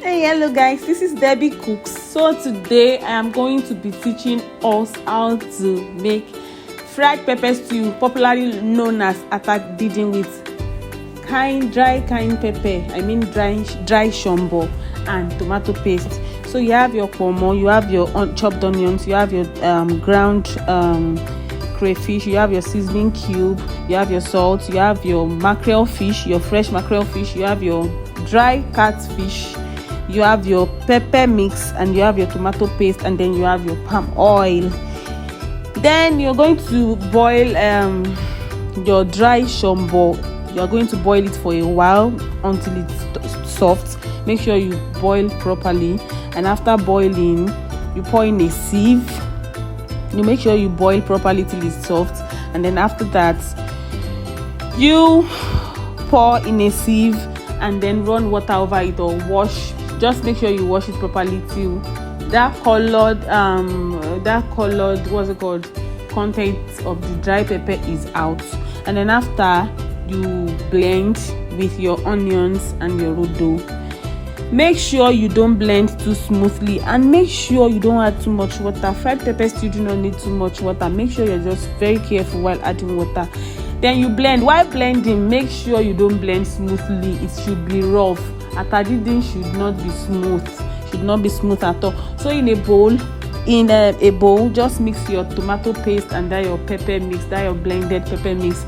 Hey, hello guys, this is Debbie Cooks. So today I am going to be teaching us how to make fried pepper stew, popularly known as Atadindin, with dry cayenne pepper. I mean dry shombo and tomato paste. So you have your pomo, you have your chopped onions, you have your ground crayfish, you have your seasoning cube, you have your salt, you have your mackerel fish, your fresh mackerel fish, you have your dry catfish, you have your pepper mix, and you have your tomato paste, and then you have your palm oil. Then you're going to boil your dry shombo. You're going to boil it for a while until it's soft. Make sure you boil properly, and after boiling you pour in a sieve. You make sure you boil properly till it's soft, and then after that you pour in a sieve and then run water over it or wash. Just make sure you wash it properly till that colored what's it called, content of the dry pepper is out. And then after, you blend with your onions and your rodo. Make sure you don't blend too smoothly, and make sure you don't add too much water. Fried pepper stew do not need too much water. Make sure you're just very careful while adding water. Then you blend. While blending, make sure you don't blend smoothly. It should be rough. Atadindin should not be smooth at all. So in a bowl, just mix your tomato paste and that your pepper mix, that your blended pepper mix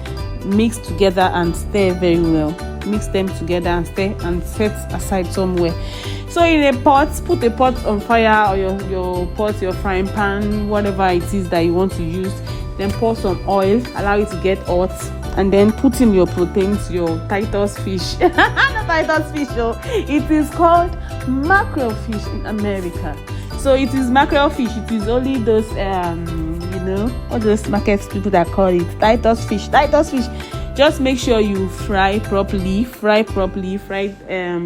together and stir very well. Mix them together and stir and set aside somewhere. So in a pot, put a pot on fire, or your pot, your frying pan, whatever it is that you want to use. Then pour some oil, allow it to get hot, and then put in your proteins, your Titus fish. Not Titus fish, oh. It is called mackerel fish in America. So it is mackerel fish. It is only those all those market people that call it Titus fish. Just make sure you fry properly. Fry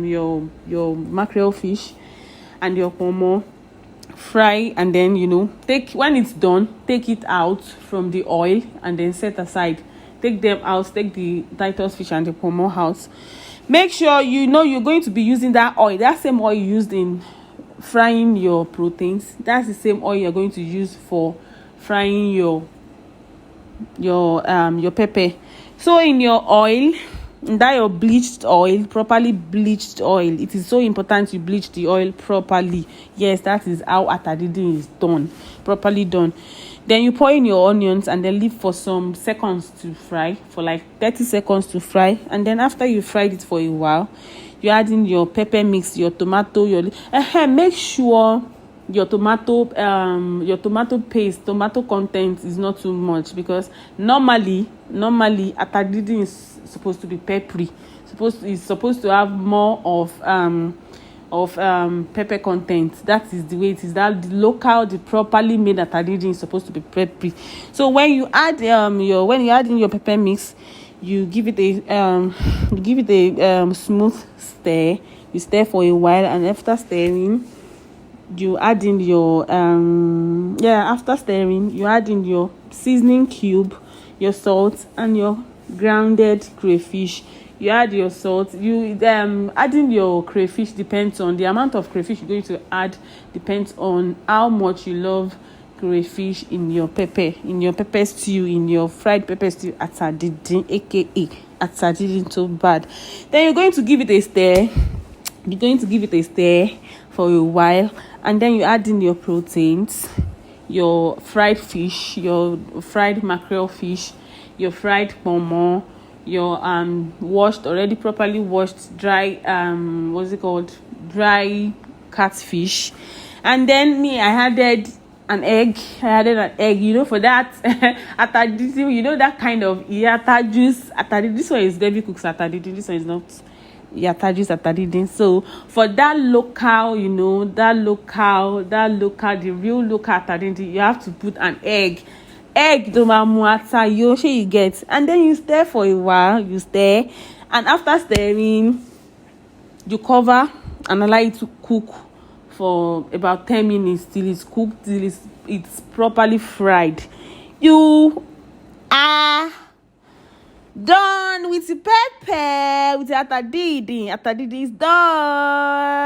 your mackerel fish and your pomo. Fry, and then when it's done, take it out from the oil and then set aside. Take them out. Take the Titus fish and the pomo out. Make sure you're going to be using that oil, that same oil you used in frying your proteins. That's the same oil you're going to use for frying your pepper. So in your oil, that your bleached oil, properly bleached oil, it is so important you bleach the oil properly. Yes, that is how Atadindin is done, properly done. Then you pour in your onions and then leave for some seconds to fry, for like 30 seconds to fry. And then after you fried it for a while, you add in your pepper mix, your tomato, make sure your tomato paste, tomato content is not too much, because normally Atadindin is supposed to be peppery. It's supposed to have more of pepper content. That is the way it is. That the properly made Atadindin is supposed to be peppery. So when you add in your pepper mix, you give it a smooth stir. You stir for a while, and after stirring, you add in your your seasoning cube, your salt, and your grounded crayfish. You add your salt. You adding your crayfish depends on the amount of crayfish you're going to add. Depends on how much you love crayfish in your pepper stew, in your fried pepper stew, Atadindin, aka Atadindin so bad. Then you're going to give it a stir for a while, and then you add in your proteins, your fried fish, your fried mackerel fish, your fried pomo, your properly washed dry dry catfish. And then I added an egg. For that Atadindin, that kind of yata juice. This one is Debbie Cooks Atadindin. This one is not yata juice Atadindin. So for that local, the real local Atadindin, you have to put an egg you get. And then you stir for a while. And after stirring, you cover and allow it to cook for about 10 minutes till it's cooked, till it's properly fried. You are done with the pepper, with the Atadindin. Atadindin is done.